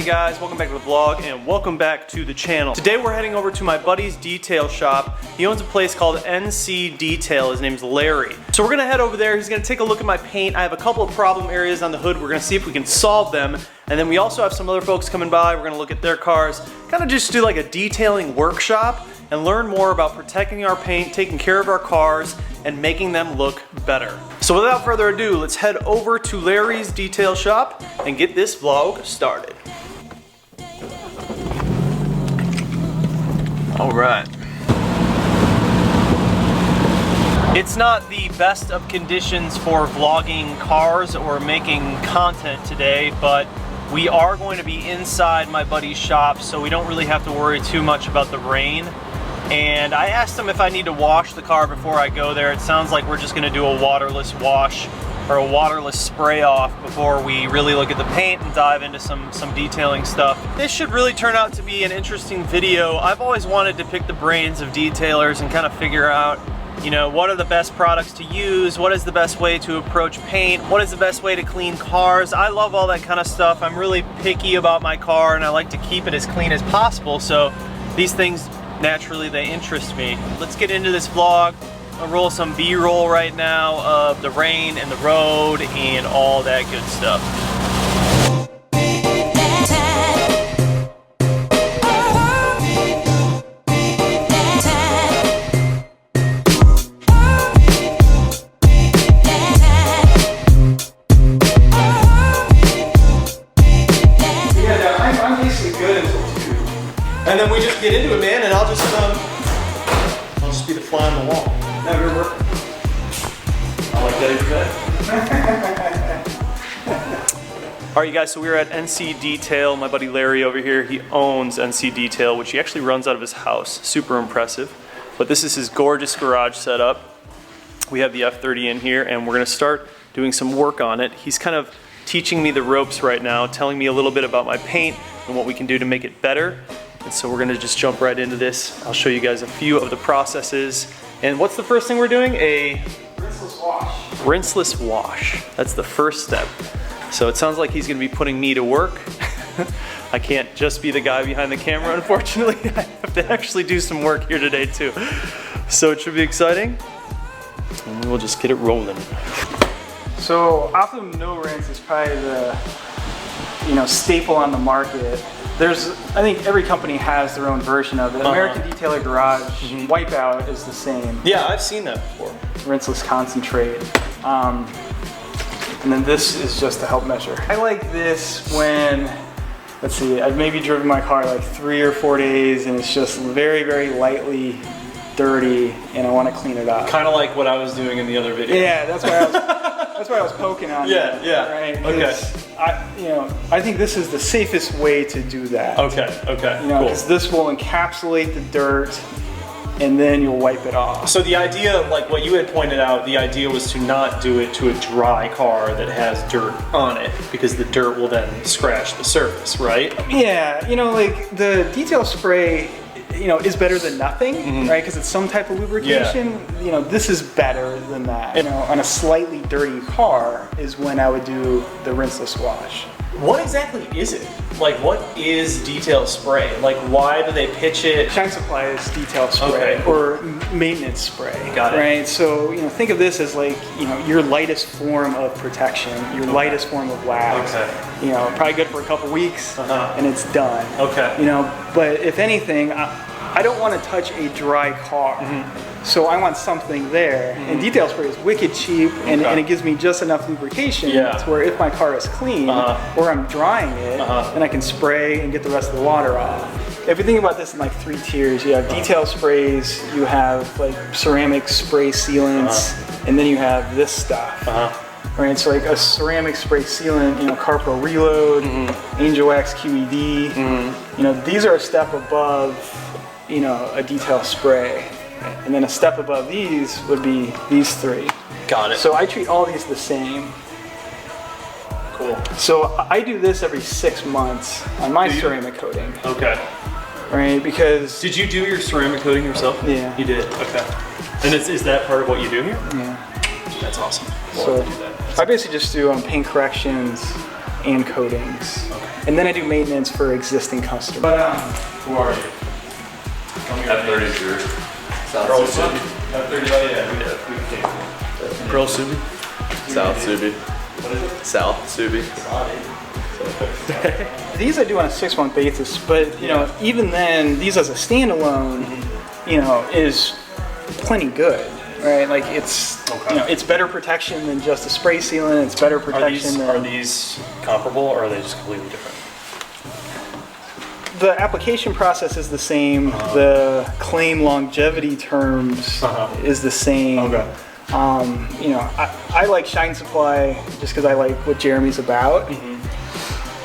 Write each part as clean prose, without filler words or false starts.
guys, welcome back to the vlog and welcome back to the channel. Today we're heading over to my buddy's detail shop. He owns a place called NC Detail. His name's Larry. So we're gonna head over there. He's gonna take a look at my paint. I have a couple of problem areas on the hood. We're gonna see if we can solve them. And then we also have some other folks coming by. We're gonna look at their cars, kind of just do like a detailing workshop and learn more about protecting our paint, taking care of our cars, and making them look better. So without further ado, let's head over to Larry's detail shop and get this vlog started. All right. It's not the best of conditions for vlogging cars or making content today, but we are going to be inside my buddy's shop, so we don't really have to worry too much about the rain. And I asked him if I need to wash the car before I go there. It sounds like we're just gonna do a waterless wash or a waterless spray off before we really look at the paint and dive into some detailing stuff. This should really turn out to be an interesting video. I've always wanted to pick the brains of detailers and kind of figure out, you know, what are the best products to use? What is the best way to approach paint? What is the best way to clean cars? I love all that kind of stuff. I'm really picky about my car and I like to keep it as clean as possible. So these things, naturally, they interest me. Let's get into this vlog. I'll roll some B-roll right now of the rain and the road and all that good stuff. I'm basically good until 2. And then we just get into it, man, and I'll just be the fly on the wall. Never work. I like that every day. All right, you guys, so we're at NC Detail. My buddy Larry over here, he owns NC Detail, which he actually runs out of his house. Super impressive. But this is his gorgeous garage setup. We have the F30 in here, and we're gonna start doing some work on it. He's kind of teaching me the ropes right now, telling me a little bit about my paint and what we can do to make it better. And so we're gonna just jump right into this. I'll show you guys a few of the processes. And what's the first thing we're doing? A Rinseless wash. Rinseless wash. That's the first step. So it sounds like he's gonna be putting me to work. I can't just be the guy behind the camera, unfortunately. I have to actually do some work here today too. So it should be exciting. And we'll just get it rolling. So Optimum No Rinse is probably the staple on the market. I think every company has their own version of it. American Detailer Garage Wipeout is the same. Yeah, I've seen that before. Rinseless concentrate. And then this is just to help measure. I like this when, let's see, I've maybe driven my car like 3 or 4 days and it's just very, very lightly dirty and I want to clean it up. Kind of like what I was doing in the other video. Yeah, that's why I was poking on Yeah, it. yeah. Right? Okay. I think this is the safest way to do that. Okay, okay, You know, because this will encapsulate the dirt and then you'll wipe it off. So the idea, like what you had pointed out, the idea was to not do it to a dry car that has dirt on it because the dirt will then scratch the surface, right? Yeah, like the detail spray, is better than nothing, right? Because it's some type of lubrication. Yeah. This is better than that. On a slightly dirty car is when I would do the rinseless wash. What exactly is it? Like, what is detail spray? Like, why do they pitch it? Shine Supply is detail spray, Okay. or maintenance spray. Got it. Right? So, think of this as like, your lightest form of protection, your lightest form of wax. Okay. Probably good for a couple weeks, and it's done. Okay. But if anything, I don't want to touch a dry car. So I want something there. And detail spray is wicked cheap, and it gives me just enough lubrication to where if my car is clean or I'm drying it, then I can spray and get the rest of the water off. If you think about this in like 3 tiers, you have detail sprays, you have like ceramic spray sealants, and then you have this stuff. Right, so like a ceramic spray sealant, Carpro Reload, Angel Wax QED, these are a step above, a detail spray. And then a step above these would be these 3. Got it. So I treat all these the same. Cool. So I do this every 6 months on my ceramic coating. Okay. Right, because... Did you do your ceramic coating yourself? Yeah. You did, okay. And is that part of what you do here? Yeah. That's awesome. So I basically just do paint corrections and coatings. Okay. And then I do maintenance for existing customers. But Who are you? F-33. Pearl Subi. F-30, oh yeah, we came. Pearl Subi? South Subi. What is it? South Subi. these I do on a 6-month basis, but you know, even then, these as a standalone, you know, is plenty good, right? Like it's, Okay. you know, it's better protection than just a spray sealant. It's better protection Are than these comparable or are they just completely different? the application process is the same. The claim longevity terms is the same. Okay. You know, I like Shine Supply just because I like what Jeremy's about.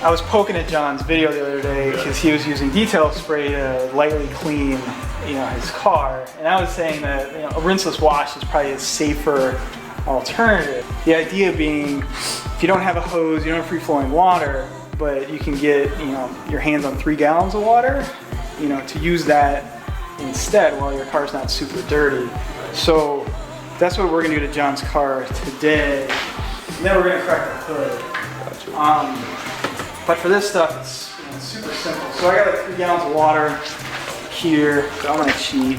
I was poking at John's video the other day because he was using detail spray to lightly clean, you know, his car, and I was saying that, you know, a rinseless wash is probably a safer alternative. The idea being, if you don't have a hose, you don't have free flowing water, but you can get, you know, your hands on 3 gallons of water, you know, to use that instead while your car's not super dirty. So that's what we're gonna do to John's car today. And then we're gonna crack the hood. But for this stuff, it's, you know, super simple. So I got like 3 gallons of water here. So I'm gonna cheat.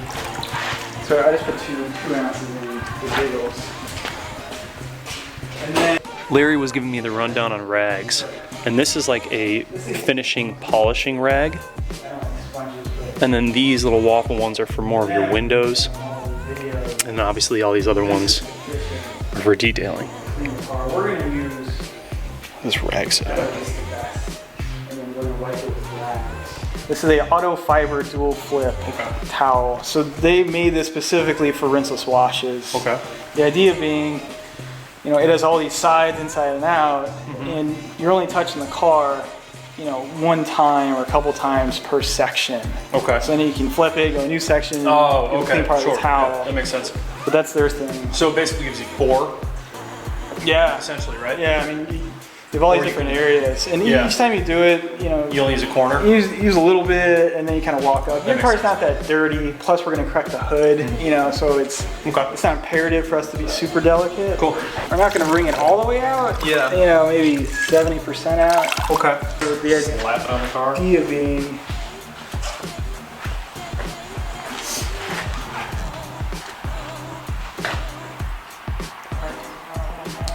So I just put 2 ounces in the giggles. And then Larry was giving me the rundown on rags, and this is like a finishing, polishing rag. I don't like sponges, but And then these little waffle ones are for more of your windows, all the videos. and obviously all these other ones are for detailing. We're gonna use This rag set. and then we're gonna wipe it with wax. This is a auto fiber dual flip towel. So they made this specifically for rinseless washes. Okay. The idea being, you know, it has all these sides inside and out, and you're only touching the car, you know, one time or a couple times per section. Okay. So then you can flip it, go a new section, Oh, do the okay. clean part Sure. of the towel. Yeah, that makes sense. But that's their thing. So it basically gives you 4, Yeah. essentially, right? Yeah, I mean, you have all these Or you different can- areas, and Yeah. each time you do it, you know, You only use a corner? use a little bit, and then you kind of walk up. Your makes car's sense. not that dirty. Plus, we're gonna crack the hood, you know, so it's Okay. not imperative for us to be super delicate. Cool. We're not gonna wring it all the way out. Yeah. You know, maybe 70% out. Okay. So the Slap it on the car? idea being,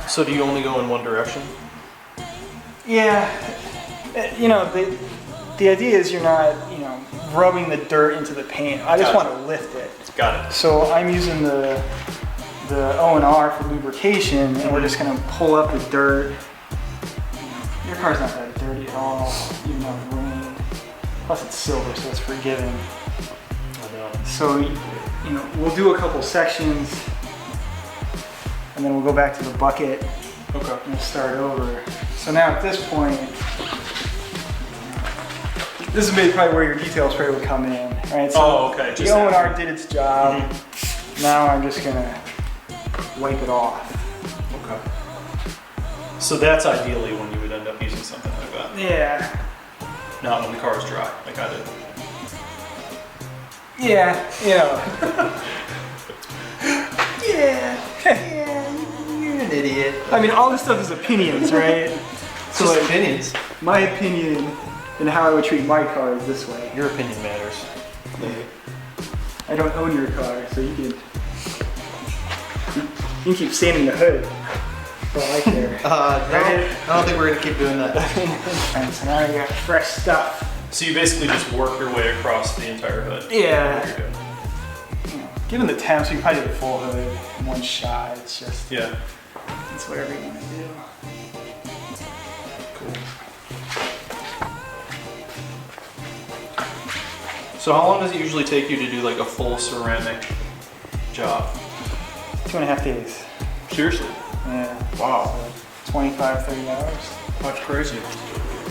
So do you only go in one direction? yeah, you know, the idea is you're not, you know, rubbing the dirt into the paint. I just Gotcha. want to lift it. Got it. So I'm using the O&R for lubrication, and we're just gonna pull up the dirt. Your car's not that dirty at all, even though it's rain. Plus it's silver, so it's forgiving. I know. So, you know, we'll do a couple sections, and then we'll go back to the bucket Okay. and we'll start over. So now at this point, this is maybe probably where your detail spray would come in, right? So Oh, okay. the Just O&R did its job. Now I'm just gonna wipe it off. Okay. So that's ideally when you would end up using something like that. Yeah. Not when the car is dry, like I did. Yeah, you know. yeah, you're an idiot. I mean, all this stuff is opinions, right? So like, opinions. my opinion and how I would treat my car is this way. Your opinion matters. I don't own your car, so you can keep sanding the hood. That's all I care. No, I don't think we're gonna keep doing that. And so now you got fresh stuff. So you basically just work your way across the entire hood. Yeah. You're good. You know, given the temps, you can probably do the full hood in one shot. It's just, Yeah. it's whatever you want to do. So how long does it usually take you to do like a full ceramic job? 2.5 days. Seriously? Yeah. Wow. 25, 30 hours. That's crazy.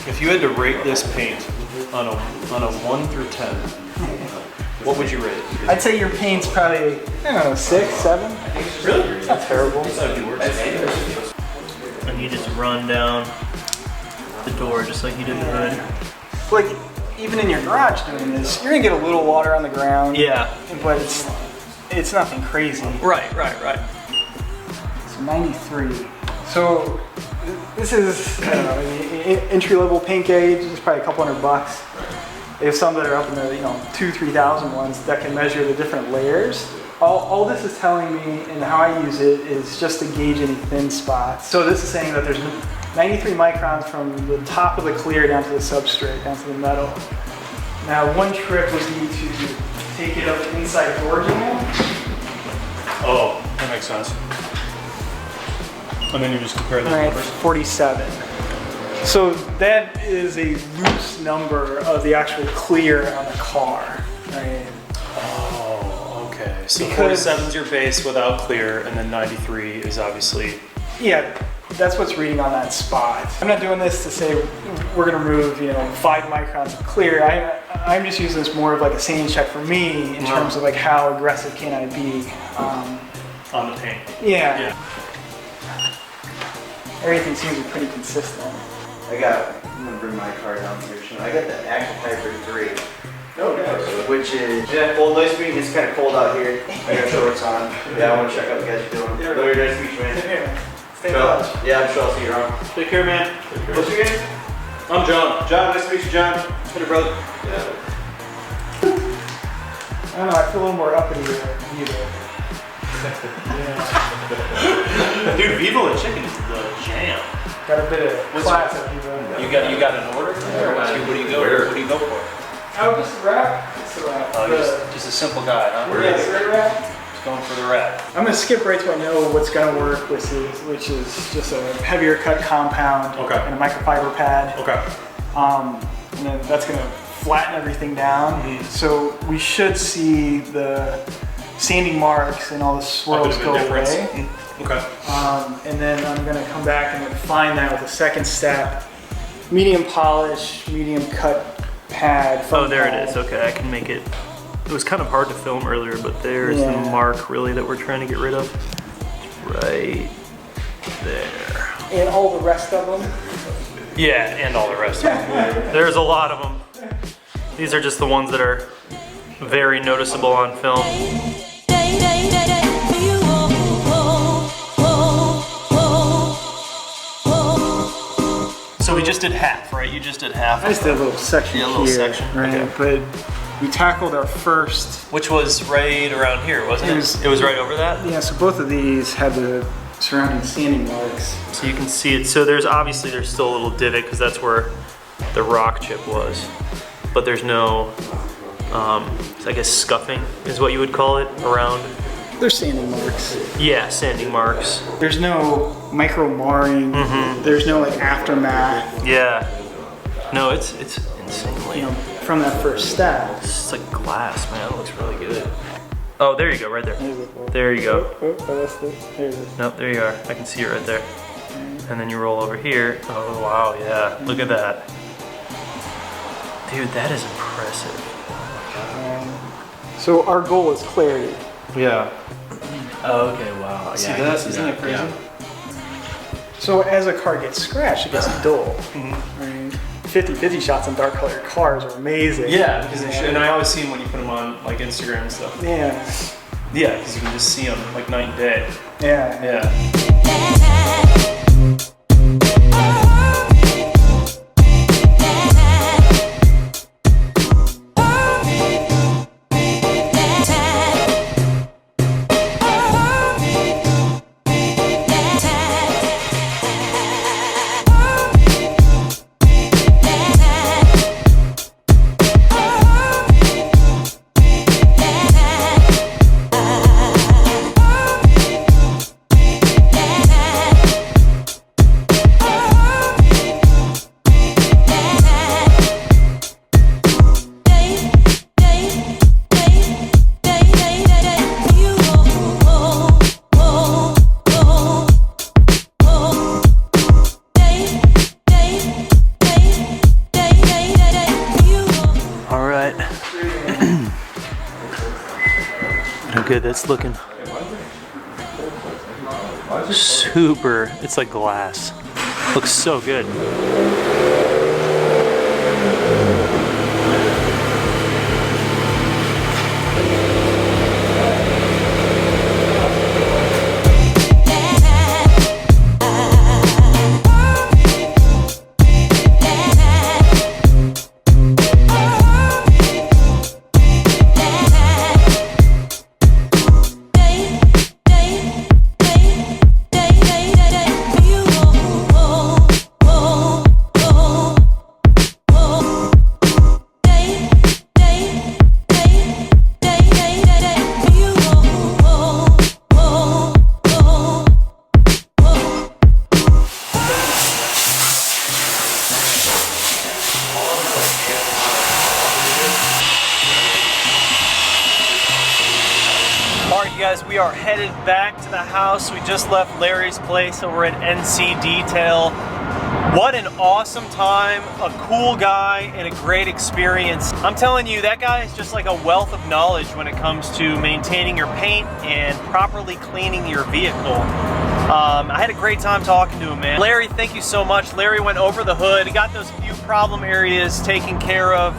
If you had to rate this paint on a 1 through 10, what would you rate it? I'd say your paint's probably, I don't know, 6, 7. Really? It's not terrible. That'd be worse. And you just run down the door just like you did the hood. Like, even in your garage doing this, you're gonna get a little water on the ground. Yeah. But it's nothing crazy. Right. So 93. So this is, I don't know, entry-level paint gauge. It's probably a couple $100. They have some that are up in the 2,000-3,000 ones that can measure the different layers. All this is telling me, and how I use it, is just to gauge any thin spots. So this is saying that there's 93 microns from the top of the clear down to the substrate, down to the metal. Now, one trick would be to take it up inside door jam. Oh, that makes sense. And then you just compare the Right, numbers. 47. So that is a loose number of the actual clear on the car, right? Oh, okay. So Because- 47 is your base without clear, and then 93 is obviously. Yeah, that's what's reading on that spot. I'm not doing this to say we're gonna remove 5 microns of clear. I'm just using this more of like a sanity check for me in terms of like how aggressive can I be. On the paint. Yeah. Everything seems to be pretty consistent. I'm gonna bring my car down here soon. I got the Active Hybrid 3. Which is, well, nice to meet you. It's kind of cold out here. I got shorts on. Yeah, I want to check out what you guys are doing. Very nice to meet you, man. Stay in touch. Yeah, I'm sure I'll see you around. Take care, man. What's your name? I'm John. John, nice to meet you, John. Hey, brother. Yeah. I don't know, I feel a little more uppity than you do. Dude, Vivo and chicken is the jam. Got a bit of class at Vivo. You got an order? Or what do you go? What do you go for? Oh, just a wrap? Just a wrap. Oh, just a simple guy, huh? Yeah, straight wrap. Just going for the wrap. I'm gonna skip right to I know what's gonna work, which is just a heavier cut compound Okay. and a microfiber pad. Okay. And then that's gonna flatten everything down. So we should see the sanding marks and all the swirls go away. Okay. And then I'm gonna come back and refine that with a second step. Medium polish, medium cut pad. Oh, foam there it pad. is. Okay, I can make it. It was kind of hard to film earlier, but there's Yeah. the mark really that we're trying to get rid of. Right there. And all the rest of them. Yeah, and all the rest of them. There's a lot of them. These are just the ones that are very noticeable on film. So we just did half, right? You just did half. I just did a little section Yeah, a little here, section, right? okay. But we tackled our first. Which was right around here, wasn't it? It was right over that? Yeah, so both of these had the surrounding sanding marks. So you can see it. So there's still a little divot because that's where the rock chip was. But there's no, I guess scuffing is what you would call it around. They're sanding marks. Yeah, sanding marks. There's no micro marring. There's no like aftermath. Yeah. No, it's insanely. From that first step. It's like glass, man. It looks really good. Oh, there you go, right there. There's the- There you go. that's the, there it is. Nope, there you are. I can see it right there. And then you roll over here. Oh, wow, yeah. Look at that. Dude, that is impressive. So our goal is clarity. Yeah. Oh, okay, wow. See that? Isn't that crazy? So as a car gets scratched, it gets dull. Right? 50-50 shots on dark colored cars are amazing. Yeah, because they should, and I always see them when you put them on like Instagram and stuff. Yeah. Yeah, because you can just see them like night and day. Yeah. Yeah. All right. Okay, that's looking super. It's like glass. Looks so good. are headed back to the house. We just left Larry's place over at NC Detail. What an awesome time, a cool guy, and a great experience. I'm telling you, that guy is just like a wealth of knowledge when it comes to maintaining your paint and properly cleaning your vehicle. I had a great time talking to him, man. Larry, thank you so much. Larry went over the hood, got those few problem areas taken care of.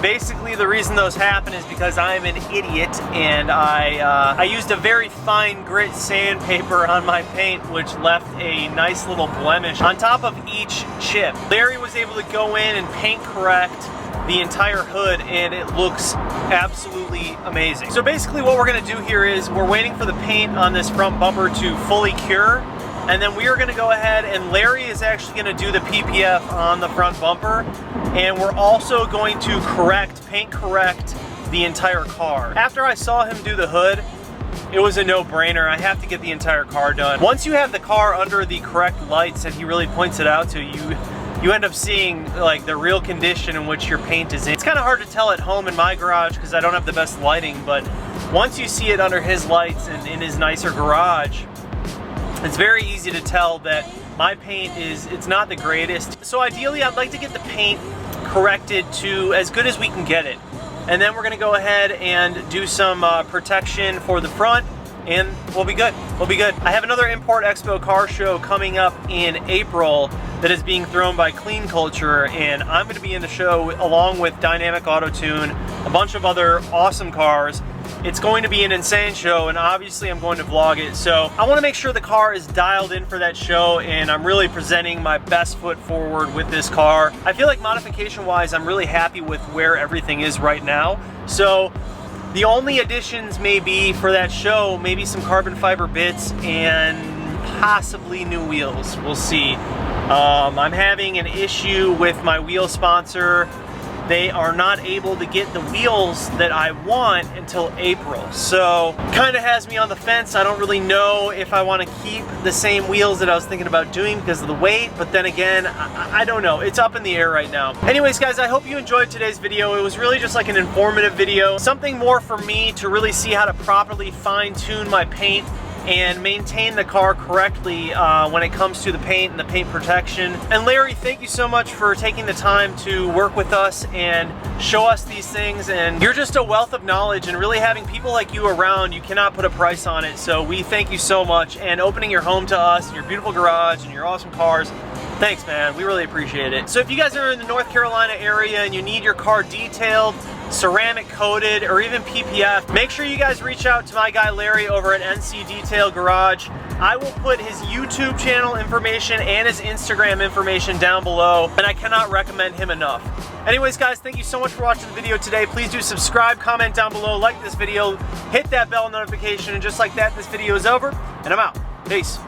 Basically, the reason those happen is because I'm an idiot and I used a very fine grit sandpaper on my paint, which left a nice little blemish on top of each chip. Larry was able to go in and paint correct the entire hood, and it looks absolutely amazing. So basically what we're gonna do here is we're waiting for the paint on this front bumper to fully cure, and then we are gonna go ahead and Larry is actually gonna do the PPF on the front bumper, and we're also going to paint correct the entire car. After I saw him do the hood, it was a no-brainer. I have to get the entire car done. Once you have the car under the correct lights that he really points it out to, you end up seeing like the real condition in which your paint is in. It's kind of hard to tell at home in my garage because I don't have the best lighting, but once you see it under his lights and in his nicer garage, it's very easy to tell that my paint it's not the greatest. So ideally I'd like to get the paint corrected to as good as we can get it. And then we're gonna go ahead and do some protection for the front, and we'll be good. We'll be good. I have another Import Expo car show coming up in April that is being thrown by Clean Culture, and I'm going to be in the show along with Dynamic Auto Tune, a bunch of other awesome cars. It's going to be an insane show, and obviously I'm going to vlog it, so I want to make sure the car is dialed in for that show, and I'm really presenting my best foot forward with this car. I feel like modification wise I'm really happy with where everything is right now, so the only additions may be for that show, maybe some carbon fiber bits and possibly new wheels. We'll see. I'm having an issue with my wheel sponsor. They are not able to get the wheels that I want until April. So kind of has me on the fence. I don't really know if I want to keep the same wheels that I was thinking about doing because of the weight, but then again, I don't know. It's up in the air right now. Anyways, guys, I hope you enjoyed today's video. It was really just like an informative video, something more for me to really see how to properly fine-tune my paint and maintain the car correctly when it comes to the paint and the paint protection. And Larry, thank you so much for taking the time to work with us and show us these things. And you're just a wealth of knowledge, and really having people like you around, you cannot put a price on it. So we thank you so much, and opening your home to us and your beautiful garage and your awesome cars. Thanks, man. We really appreciate it. So if you guys are in the North Carolina area and you need your car detailed, ceramic coated, or even PPF, make sure you guys reach out to my guy Larry over at NC Detail Garage. I will put his YouTube channel information and his Instagram information down below, and I cannot recommend him enough. Anyways, guys, thank you so much for watching the video today. Please do subscribe, comment down below, like this video, hit that bell notification, and just like that, this video is over, and I'm out. Peace.